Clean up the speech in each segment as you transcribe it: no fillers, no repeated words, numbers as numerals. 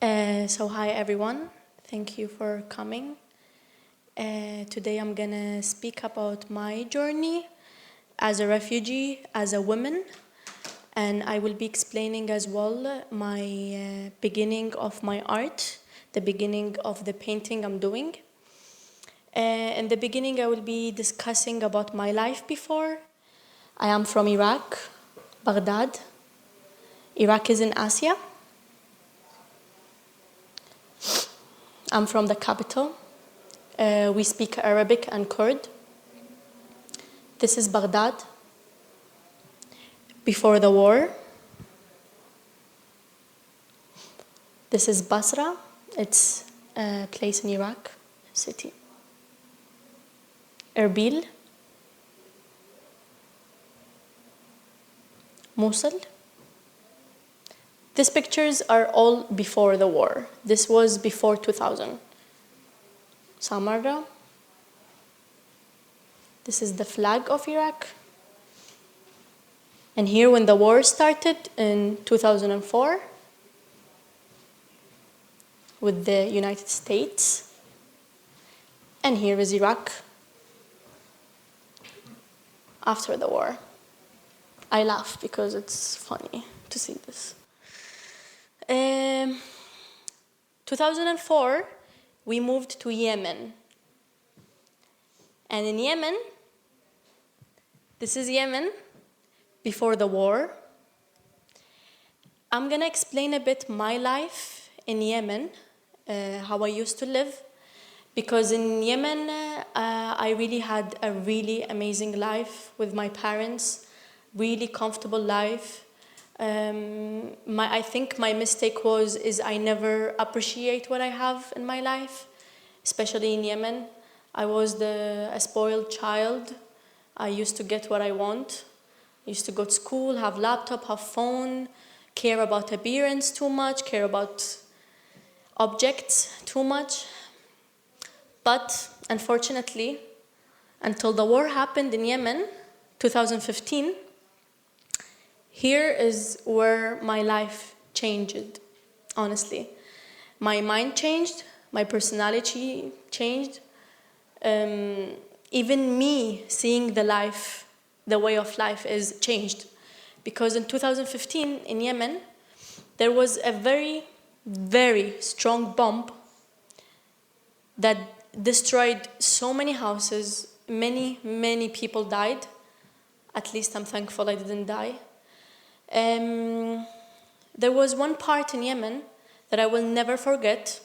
So hi everyone, thank you for coming. Today I'm gonna speak about my journey as a refugee, as a woman, and I will be explaining as well my beginning of my art, the beginning of the painting I'm doing. In the beginning I will be discussing about my life before. I am from Iraq, Baghdad. Iraq is in Asia. I'm from the capital. We speak Arabic and Kurd. This is Baghdad before the war. This is Basra. It's a place in Iraq, city. Erbil. Mosul. These pictures are all before the war. This was before 2000. Samarra. This is the flag of Iraq. And here when the war started in 2004 with the United States. And here is Iraq after the war. I laugh because it's funny to see this. 2004, we moved to Yemen. And in Yemen, this is Yemen before the war. I'm gonna explain a bit my life in Yemen, how I used to live. Because in Yemen, I really had a really amazing life with my parents, really comfortable life. I think my mistake is I never appreciate what I have in my life, especially in Yemen. I was a spoiled child. I used to get what I want. I used to go to school, have laptop, have phone, care about appearance too much, care about objects too much. But unfortunately, until the war happened in Yemen, 2015, here is where my life changed, honestly. My mind changed, my personality changed. Even me seeing the way of life is changed. Because in 2015 in Yemen, there was a very, very strong bomb that destroyed so many houses. Many, many people died. At least I'm thankful I didn't die. There was one part in Yemen that I will never forget.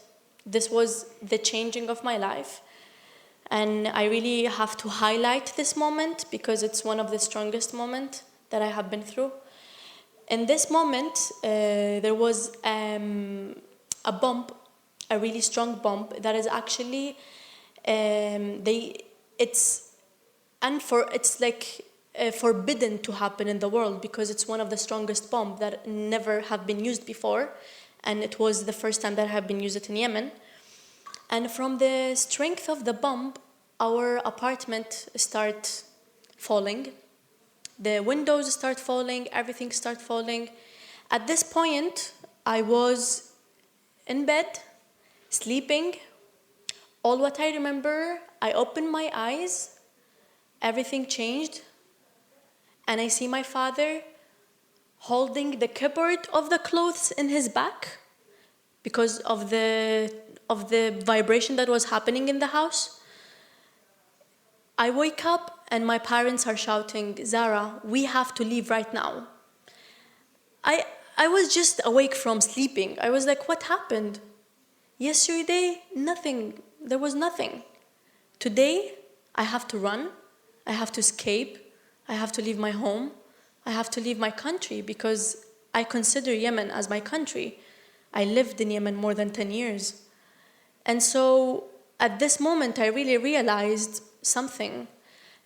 This was the changing of my life. And I really have to highlight this moment because it's one of the strongest moments that I have been through. In this moment, there was a bomb, a really strong bomb that is actually, it's like forbidden to happen in the world because it's one of the strongest bombs that never have been used before, and it was the first time that have been used in Yemen. And from the strength of the bomb, our apartment start falling. The windows start falling, everything start falling. At this point, I was in bed, sleeping. All what I remember, I opened my eyes, everything changed. And I see my father holding the cupboard of the clothes in his back because of the vibration that was happening in the house. I wake up and my parents are shouting, "Zahraa, we have to leave right now." I was just awake from sleeping. I was like, what happened? Yesterday, nothing. There was nothing. Today, I have to run. I have to escape. I have to leave my home. I have to leave my country because I consider Yemen as my country. I lived in Yemen more than 10 years. And so at this moment, I really realized something,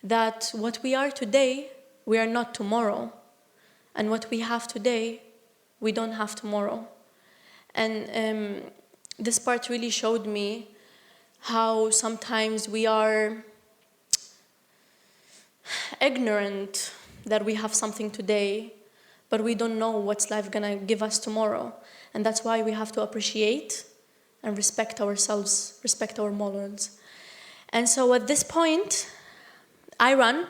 that what we are today, we are not tomorrow. And what we have today, we don't have tomorrow. And this part really showed me how sometimes we are ignorant that we have something today, but we don't know what's life gonna give us tomorrow. And that's why we have to appreciate and respect ourselves, respect our morals. And so at this point, I ran,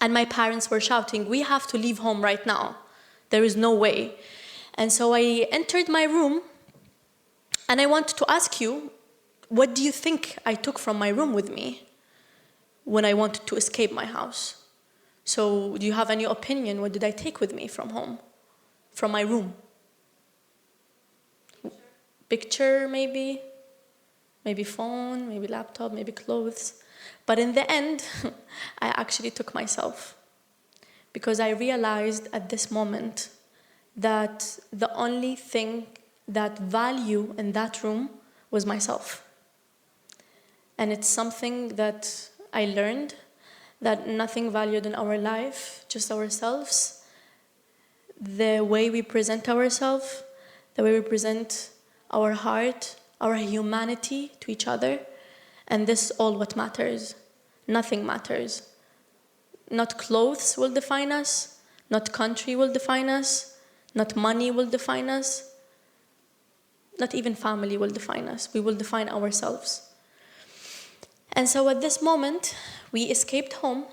and my parents were shouting, "We have to leave home right now. There is no way." And so I entered my room, and I want to ask you, what do you think I took from my room with me when I wanted to escape my house? So do you have any opinion? What did I take with me from home, from my room? Picture, maybe phone, maybe laptop, maybe clothes. But in the end, I actually took myself, because I realized at this moment that the only thing that value in that room was myself. And it's something that I learned, that nothing valued in our life, just ourselves. The way we present ourselves, the way we present our heart, our humanity to each other, and this is all what matters. Nothing matters. Not clothes will define us, not country will define us, not money will define us, not even family will define us. We will define ourselves. And so at this moment, we escaped home.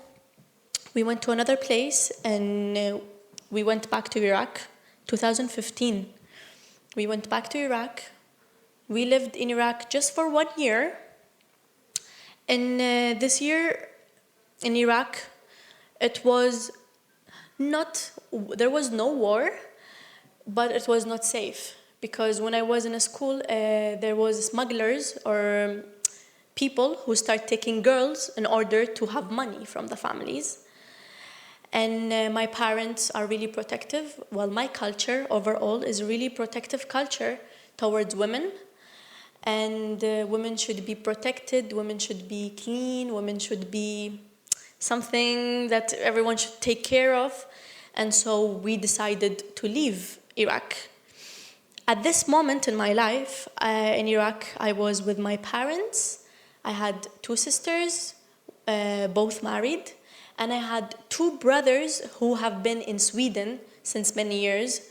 We went to another place, and we went back to Iraq, 2015. We went back to Iraq. We lived in Iraq just for 1 year. And this year in Iraq, it was not, there was no war, but it was not safe. Because when I was in a school, there was smugglers or people who start taking girls in order to have money from the families. And my parents are really protective. Well, my culture overall is a really protective culture towards women. And women should be protected, women should be clean, women should be something that everyone should take care of. And so we decided to leave Iraq. At this moment in my life, in Iraq, I was with my parents. I had 2 sisters, both married. And I had 2 brothers who have been in Sweden since many years.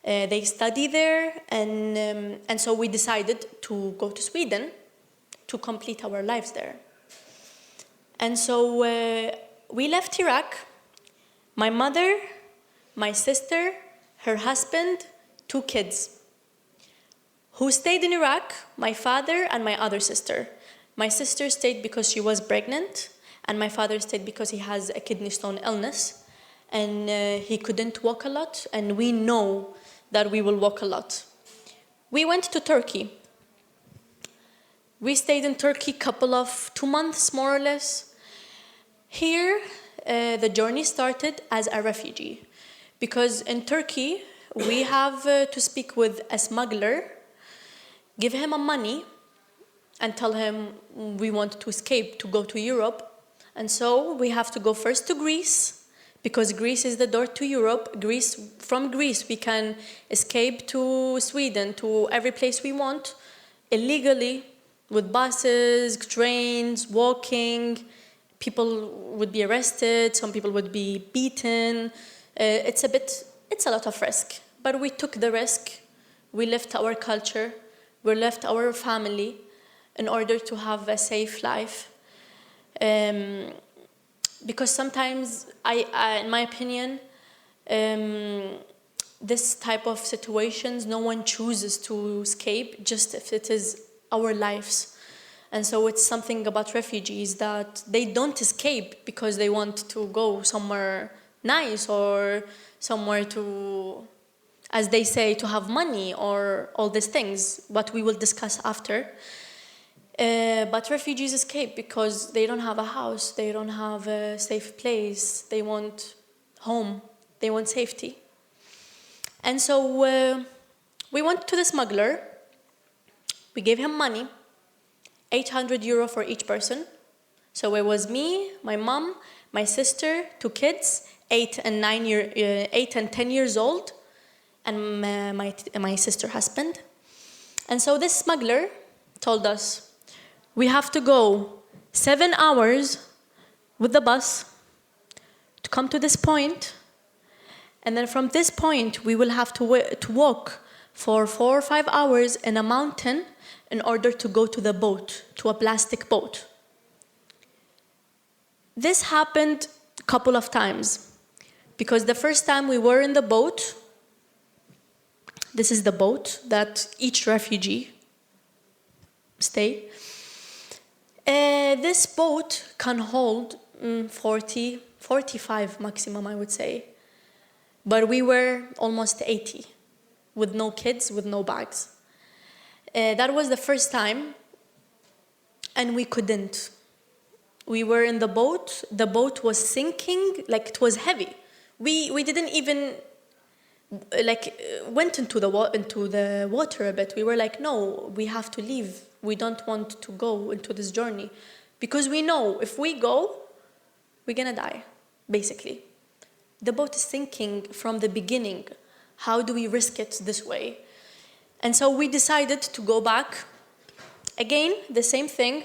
They study there, and so we decided to go to Sweden to complete our lives there. And so we left Iraq. My mother, my sister, her husband, 2 kids. Who stayed in Iraq? My father and my other sister. My sister stayed because she was pregnant, and my father stayed because he has a kidney stone illness, and he couldn't walk a lot, and we know that we will walk a lot. We went to Turkey. We stayed in Turkey couple of 2 months, more or less. Here, the journey started as a refugee, because in Turkey, we have to speak with a smuggler, give him a money, and tell him we want to escape, to go to Europe. And so we have to go first to Greece, because Greece is the door to Europe. From Greece, we can escape to Sweden, to every place we want, illegally, with buses, trains, walking. People would be arrested, some people would be beaten. It's a lot of risk. But we took the risk. We left our culture, we left our family in order to have a safe life. Because sometimes, in my opinion, this type of situations, no one chooses to escape, just if it is our lives. And so it's something about refugees that they don't escape because they want to go somewhere nice or somewhere to, as they say, to have money or all these things, what we will discuss after. But refugees escape because they don't have a house, they don't have a safe place, they want home, they want safety. And so we went to the smuggler, we gave him money, 800 euro for each person. So it was me, my mom, my sister, 2 kids, 8 and 10 years old, and my sister's husband. And so this smuggler told us, we have to go 7 hours with the bus to come to this point, and then from this point we will have to walk for 4 or 5 hours in a mountain in order to go to the boat, to a plastic boat. This happened a couple of times, because the first time we were in the boat, this is the boat that each refugee stay. This boat can hold 40, 45 maximum, I would say. But we were almost 80, with no kids, with no bags. That was the first time, and we couldn't. We were in the boat was sinking, like it was heavy. We didn't even went into the water a bit. We were like, no, we have to leave. We don't want to go into this journey, because we know if we go, we're gonna die, basically. The boat is sinking from the beginning. How do we risk it this way? And so we decided to go back. Again, the same thing.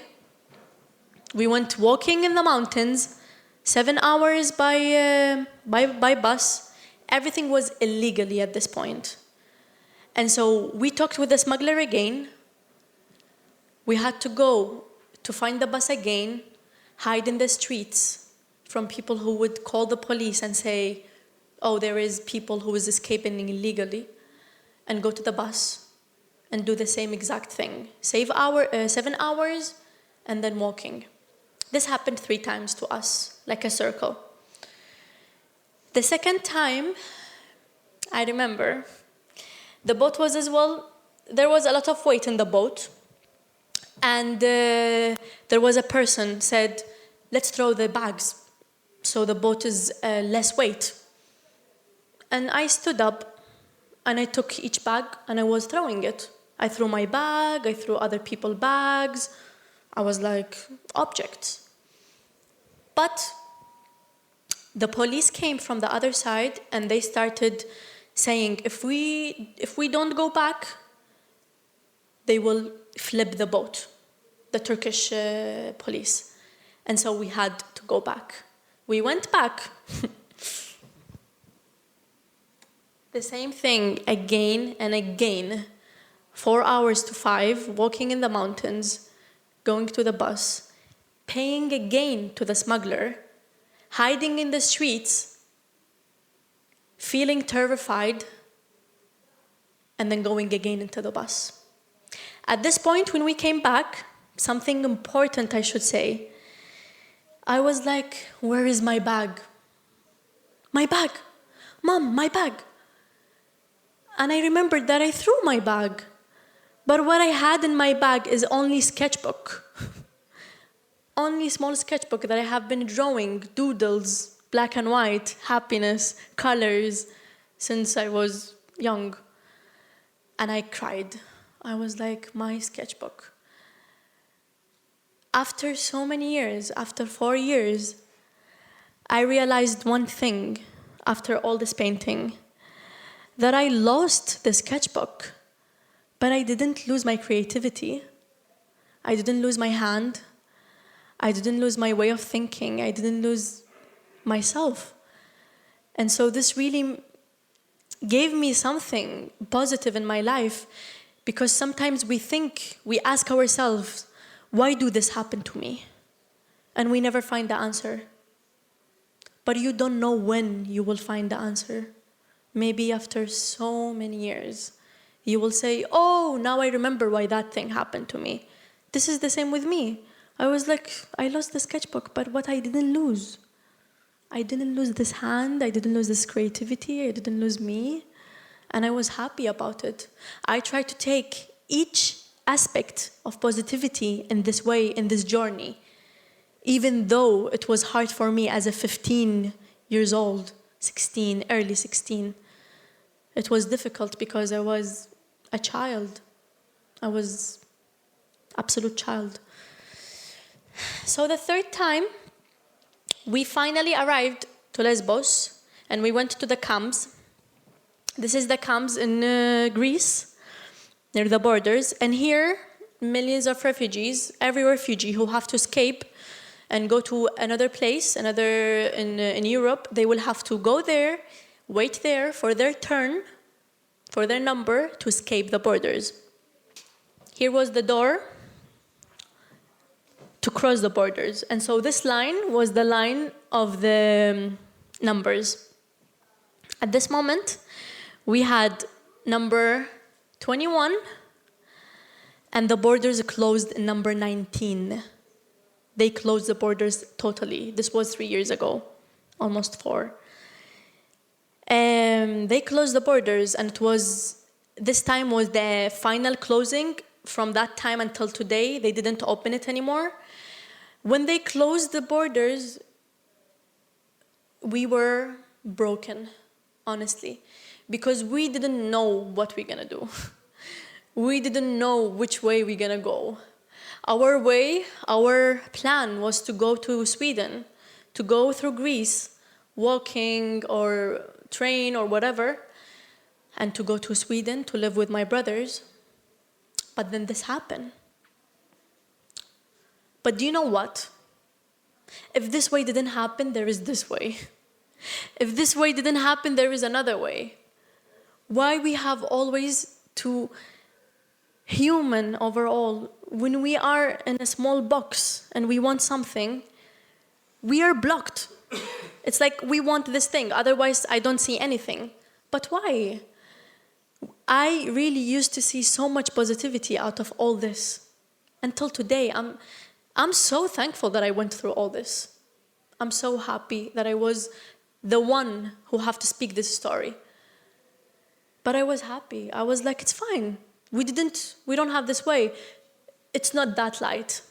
We went walking in the mountains, 7 hours by bus. Everything was illegally at this point. And so we talked with the smuggler again. We had to go to find the bus again, hide in the streets from people who would call the police and say, oh, there is people who is escaping illegally, and go to the bus and do the same exact thing. 7 hours and then walking. This happened 3 times to us, like a circle. The second time, I remember, the boat was as well, there was a lot of weight in the boat, and there was a person said, let's throw the bags so the boat is less weight. And I stood up and I took each bag and I was throwing it. I threw my bag, I threw other people's bags. I was like, objects. But the police came from the other side and they started saying, if we don't go back, they will flip the boat, the Turkish police. And so we had to go back. We went back. The same thing again and again. 4 hours to 5, walking in the mountains, going to the bus, paying again to the smuggler, hiding in the streets, feeling terrified, and then going again into the bus. At this point, when we came back, something important I should say, I was like, where is my bag? My bag! Mom, my bag! And I remembered that I threw my bag. But what I had in my bag is only sketchbook. Only small sketchbook that I have been drawing, doodles, black and white, happiness, colors, since I was young. And I cried. I was like, my sketchbook. After so many years, after 4 years, I realized one thing after all this painting, that I lost the sketchbook, but I didn't lose my creativity. I didn't lose my hand. I didn't lose my way of thinking. I didn't lose myself. And so this really gave me something positive in my life, because sometimes we ask ourselves, why do this happen to me? And we never find the answer. But you don't know when you will find the answer. Maybe after so many years, you will say, oh, now I remember why that thing happened to me. This is the same with me. I was like, I lost the sketchbook, but what I didn't lose. I didn't lose this hand, I didn't lose this creativity, I didn't lose me. And I was happy about it. I tried to take each aspect of positivity in this way, in this journey, even though it was hard for me as a 15 years old, 16, early 16. It was difficult because I was a child. I was absolute child. So the third time, we finally arrived to Lesbos and we went to the camps. This is the camps in Greece, near the borders. And here, millions of refugees, every refugee who have to escape and go to another place, in Europe, they will have to go there, wait there for their turn for their number to escape the borders. Here was the door to cross the borders. And so this line was the line of the numbers. At this moment, we had number 21, and the borders closed in number 19. They closed the borders totally. This was 3 years ago, almost 4. They closed the borders, and this time was the final closing. From that time until today, they didn't open it anymore. When they closed the borders, we were broken, honestly, because we didn't know what we're gonna do. We didn't know which way we're gonna go. Our plan was to go to Sweden, to go through Greece, walking or train or whatever, and to go to Sweden to live with my brothers. But then this happened. But do you know what? If this way didn't happen, there is this way. If this way didn't happen, there is another way. Why we have always to human overall, when we are in a small box and we want something, we are blocked. It's like we want this thing, otherwise I don't see anything. But why? I really used to see so much positivity out of all this. Until today, I'm so thankful that I went through all this. I'm so happy that I was the one who have to speak this story. But I was happy. I was like, it's fine. We don't have this way. It's not that light,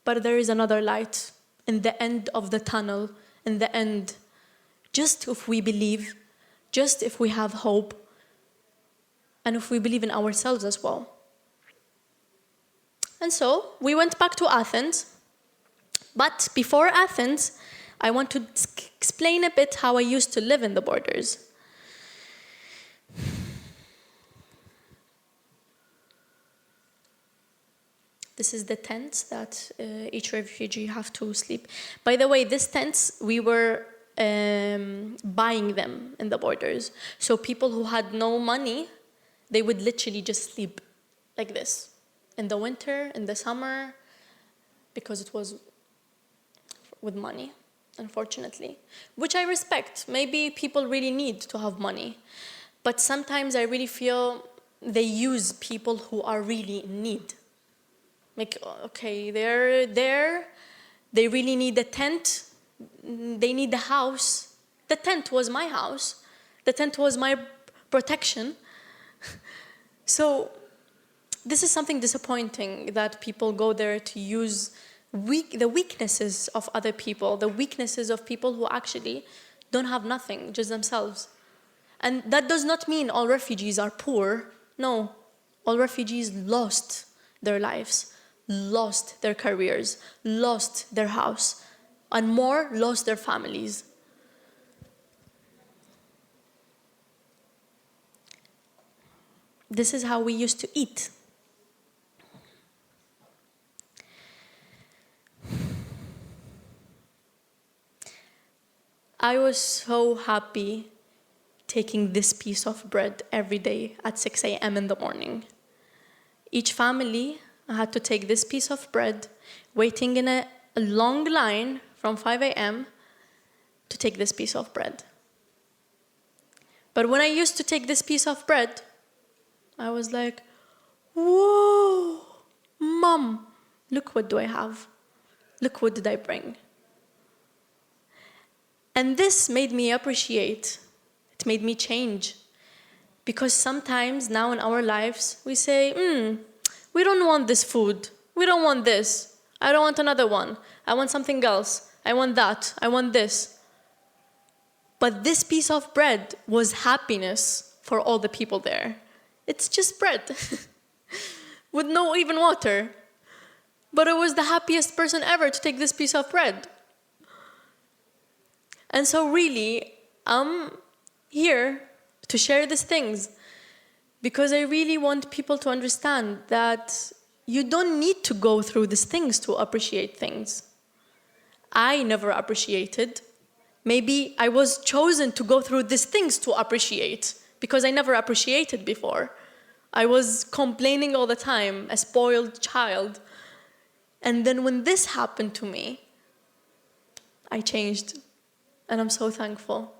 but there is another light in the end of the tunnel, in the end. Just if we believe, just if we have hope, and if we believe in ourselves as well. And so we went back to Athens. But before Athens, I want to explain a bit how I used to live in the borders. This is the tents that each refugee have to sleep. By the way, these tents, we were buying them in the borders. So people who had no money, they would literally just sleep like this. In the winter, in the summer, because it was with money, unfortunately. Which I respect. Maybe people really need to have money. But sometimes I really feel they use people who are really in need. Like, okay, they're there, they really need a tent, they need a house. The tent was my house. The tent was my protection. So this is something disappointing, that people go there to use the weaknesses of other people, the weaknesses of people who actually don't have nothing, just themselves. And that does not mean all refugees are poor. No, all refugees lost their lives, lost their careers, lost their house, and more, lost their families. This is how we used to eat. I was so happy taking this piece of bread every day at 6 a.m. in the morning. Each family had to take this piece of bread, waiting in a long line from 5 a.m. to take this piece of bread. But when I used to take this piece of bread, I was like, whoa, Mom, look what do I have. Look what did I bring. And this made me appreciate. It made me change. Because sometimes now in our lives, we say, we don't want this food. We don't want this. I don't want another one. I want something else. I want that. I want this. But this piece of bread was happiness for all the people there. It's just bread with no even water. But I was the happiest person ever to take this piece of bread. And so really, I'm here to share these things because I really want people to understand that you don't need to go through these things to appreciate things. I never appreciated. Maybe I was chosen to go through these things to appreciate. because I never appreciated before. I was complaining all the time, a spoiled child. And then when this happened to me, I changed. And I'm so thankful.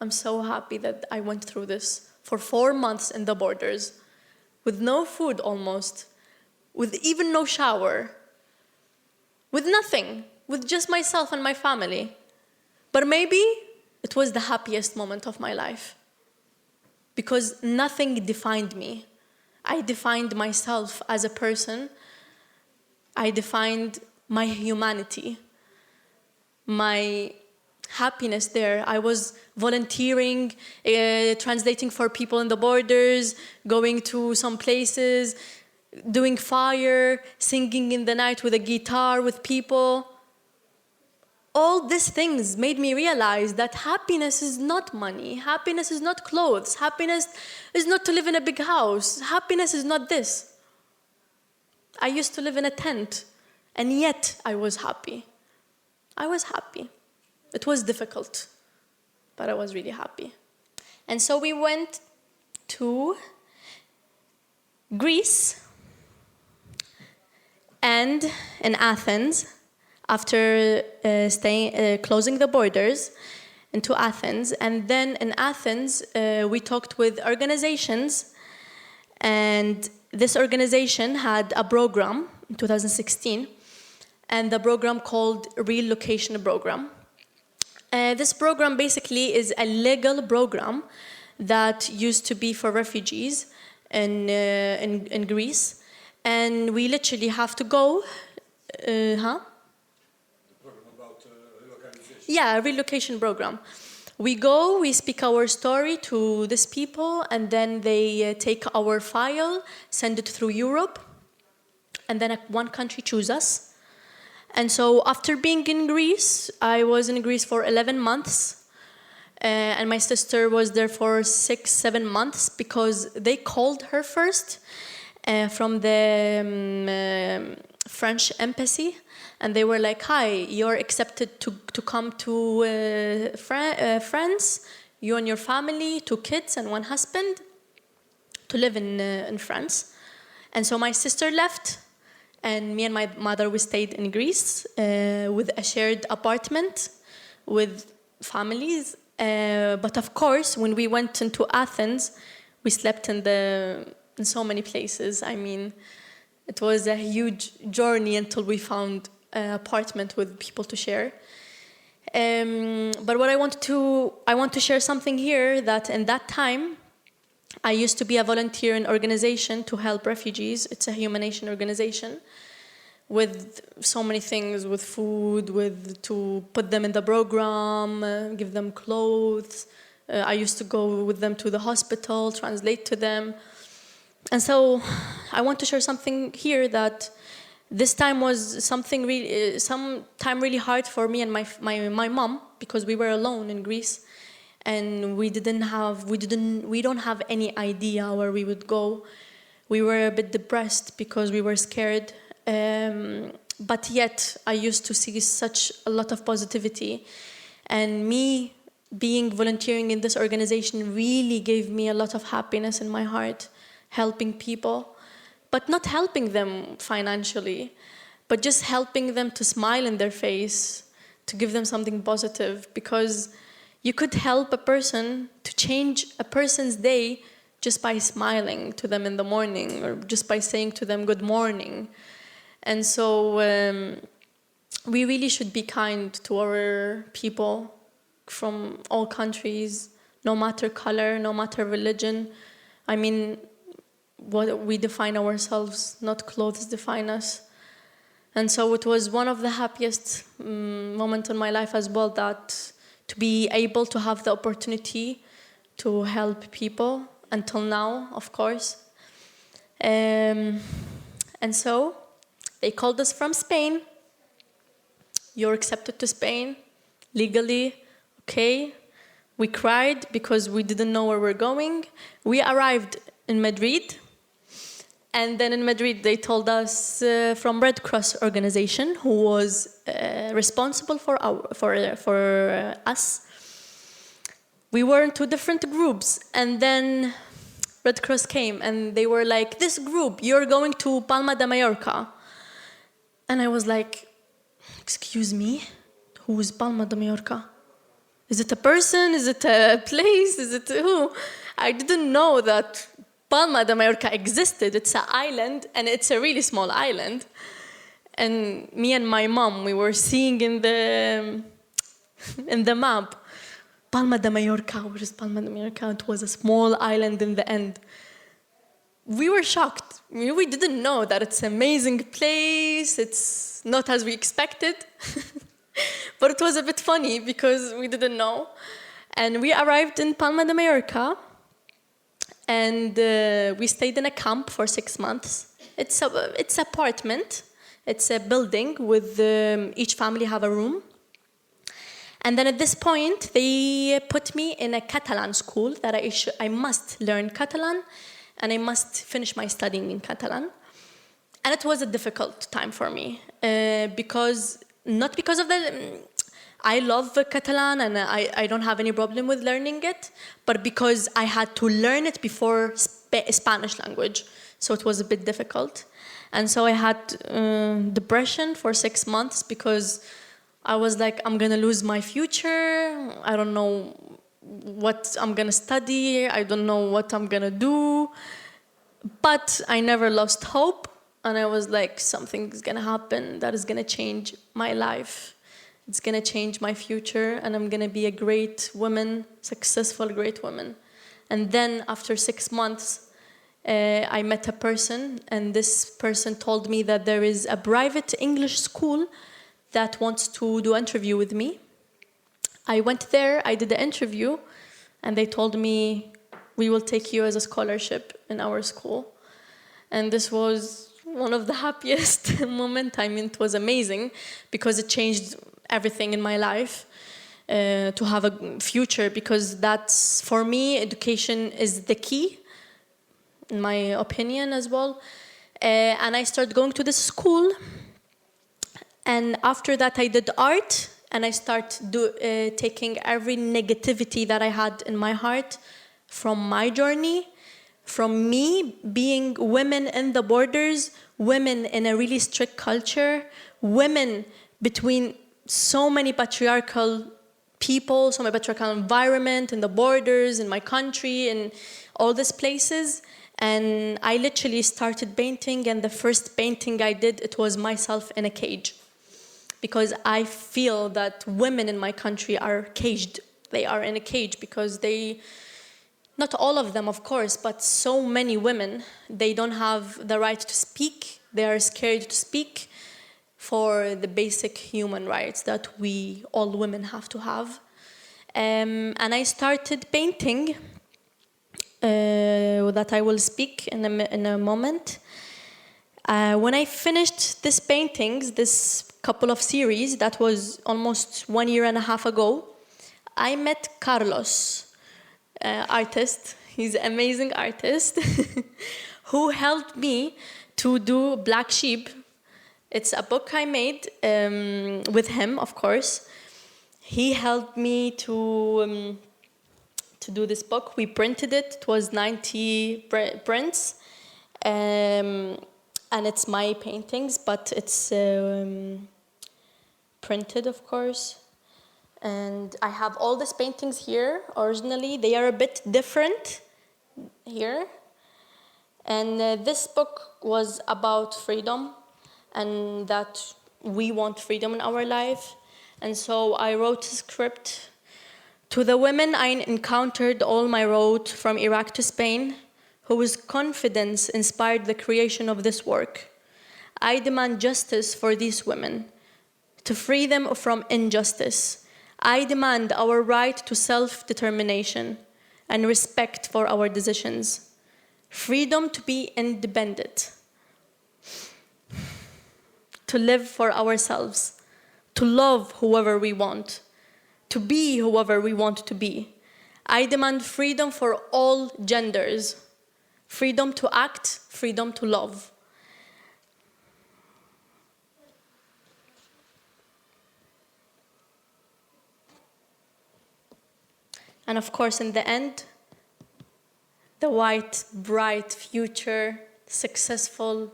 I'm so happy that I went through this for 4 months in the borders, with no food almost, with even no shower, with nothing, with just myself and my family. But maybe it was the happiest moment of my life, because nothing defined me. I defined myself as a person. I defined my humanity, my happiness there. I was volunteering, translating for people in the borders, going to some places, doing fire, singing in the night with a guitar with people. All these things made me realize that happiness is not money. Happiness is not clothes. Happiness is not to live in a big house. Happiness is not this. I used to live in a tent, and yet I was happy. I was happy. It was difficult, but I was really happy. And so we went to Greece and in Athens, after closing the borders into Athens. And then in Athens, we talked with organizations, and this organization had a program in 2016, and the program called Relocation Program. This program basically is a legal program that used to be for refugees in Greece, and we literally have to go, Yeah, a relocation program. We go, we speak our story to these people, and then they take our file, send it through Europe, and then one country chooses us. And so after being in Greece, I was in Greece for 11 months, and my sister was there for 6-7 months, because they called her first from the French embassy. And they were like, hi, you're accepted to come to France, you and your family, 2 kids and 1 husband, to live in France. And so my sister left, and me and my mother, we stayed in Greece with a shared apartment with families. But of course, when we went into Athens, we slept in so many places. I mean, it was a huge journey until we found an apartment with people to share. But what I want to share something here, that in that time, I used to be a volunteer in an organization to help refugees. It's a humanitarian organization with so many things, with food, to put them in the program, give them clothes. I used to go with them to the hospital, translate to them. And so I want to share something here, that this time was some time really hard for me and my mom, because we were alone in Greece, and we don't have any idea where we would go. We were a bit depressed because we were scared, but yet I used to see such a lot of positivity, and me volunteering in this organization really gave me a lot of happiness in my heart, helping people. But not helping them financially, but just helping them to smile in their face, to give them something positive. Because you could help a person to change a person's day just by smiling to them in the morning, or just by saying to them good morning. And so we really should be kind to our people from all countries, no matter color, no matter religion. I mean, what we define ourselves, not clothes define us. And so it was one of the happiest moments in my life as well, that to be able to have the opportunity to help people until now, of course. And so they called us from Spain. You're accepted to Spain legally, okay. We cried because we didn't know where we're going. We arrived in Madrid. And then in Madrid, they told us from Red Cross organization, who was responsible for us, we were in two different groups, and then Red Cross came, and they were like, this group, you're going to Palma de Mallorca. And I was like, excuse me, who's Palma de Mallorca? Is it a person? Is it a place? Is it who? I didn't know that Palma de Mallorca existed. It's an island, and it's a really small island. And me and my mom, we were seeing in the map, Palma de Mallorca. Where is Palma de Mallorca? It was a small island in the end. We were shocked. We didn't know that it's an amazing place. It's not as we expected. But it was a bit funny because we didn't know. And we arrived in Palma de Mallorca, and we stayed in a camp for 6 months. It's apartment. It's a building with each family have a room. And then at this point, they put me in a Catalan school that I must learn Catalan, and I must finish my studying in Catalan. And it was a difficult time for me not because of I love Catalan and I don't have any problem with learning it, but because I had to learn it before Spanish language. So it was a bit difficult. And so I had depression for 6 months because I was like, I'm gonna lose my future. I don't know what I'm gonna study. I don't know what I'm gonna do. But I never lost hope. And I was like, something's gonna happen that is gonna change my life. It's gonna change my future, and I'm gonna be a great woman, successful great woman. And then after 6 months, I met a person, and this person told me that there is a private English school that wants to do an interview with me. I went there, I did the interview, and they told me, we will take you as a scholarship in our school. And this was one of the happiest moments. I mean, it was amazing because it changed everything in my life to have a future, because that's, for me, education is the key, in my opinion as well. And I started going to this school. And after that, I did art, and I started taking every negativity that I had in my heart from my journey, from me being women in the borders, women in a really strict culture, women between so many patriarchal people, so many patriarchal environment in the borders, in my country, in all these places. And I literally started painting, and the first painting I did, it was myself in a cage. Because I feel that women in my country are caged. They are in a cage because not all of them, of course, but so many women, they don't have the right to speak. They are scared to speak for the basic human rights that all women have to have. And I started painting, that I will speak in a moment. When I finished these paintings, this couple of series, that was almost 1.5 years ago, I met Carlos, artist. He's an amazing artist who helped me to do Black Sheep. It's a book I made with him, of course. He helped me to do this book. We printed it. It was 90 prints. And it's my paintings, but it's printed, of course. And I have all these paintings here, originally. They are a bit different here. And this book was about freedom, and that we want freedom in our life. And so I wrote a script. To the women I encountered all my road from Iraq to Spain, whose confidence inspired the creation of this work, I demand justice for these women, to free them from injustice. I demand our right to self-determination and respect for our decisions. Freedom to be independent, to live for ourselves, to love whoever we want, to be whoever we want to be. I demand freedom for all genders, freedom to act, freedom to love. And of course, in the end, the white, bright future, successful,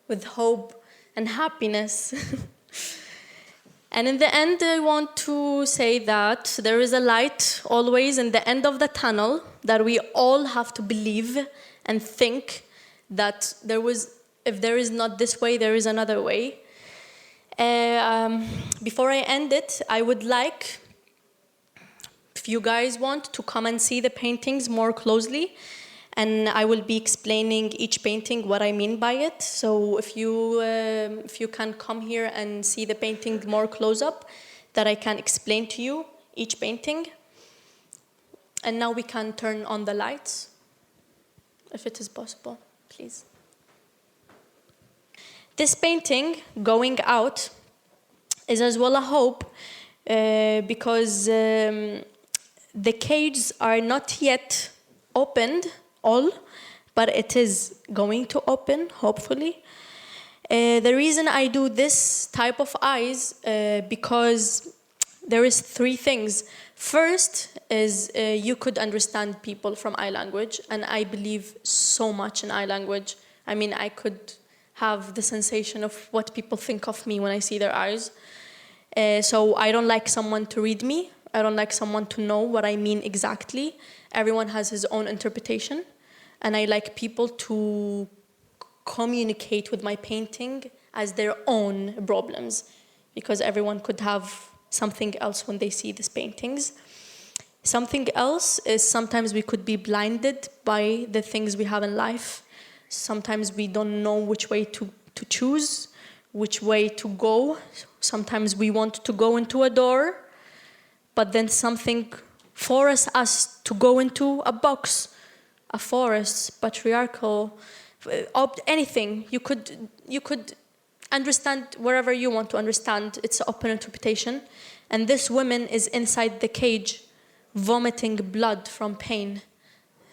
with hope and happiness. And in the end, I want to say that there is a light always in the end of the tunnel, that we all have to believe and think that if there is not this way, there is another way. Before I end it, I would like, if you guys want, to come and see the paintings more closely. And I will be explaining each painting, what I mean by it. So if you can come here and see the painting more close up, that I can explain to you each painting. And now we can turn on the lights, if it is possible, please. This painting, Going Out, is as well a hope because the cages are not yet opened, all, but it is going to open, hopefully. The reason I do this type of eyes, because there is 3 things. First is you could understand people from eye language, and I believe so much in eye language. I mean, I could have the sensation of what people think of me when I see their eyes. So I don't like someone to read me. I don't like someone to know what I mean exactly. Everyone has his own interpretation, and I like people to communicate with my painting as their own problems, because everyone could have something else when they see these paintings. Something else is sometimes we could be blinded by the things we have in life. Sometimes we don't know which way to choose, which way to go. Sometimes we want to go into a door, but then something forces us to go into a box, a forest, patriarchal, anything. You could understand wherever you want to understand. It's an open interpretation. And this woman is inside the cage, vomiting blood from pain,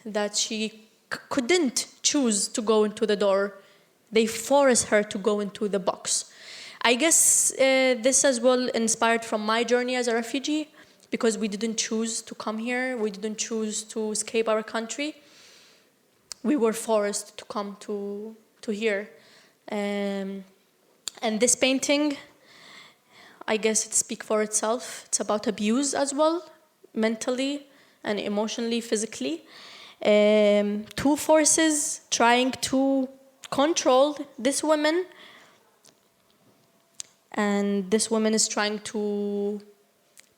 that she couldn't choose to go into the door. They forced her to go into the box. I guess this as well inspired from my journey as a refugee, because we didn't choose to come here. We didn't choose to escape our country. We were forced to come to here. And this painting, I guess it speaks for itself. It's about abuse as well, mentally and emotionally, physically. 2 forces trying to control this woman, and this woman is trying to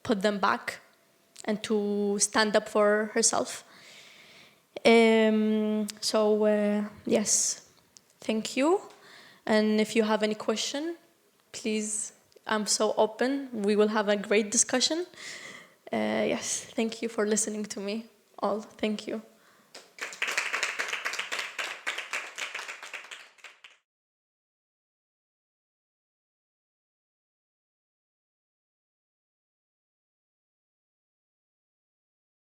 put them back and to stand up for herself. Yes, thank you. And if you have any question, please, I'm so open. We will have a great discussion. Yes, thank you for listening to me all. Thank you.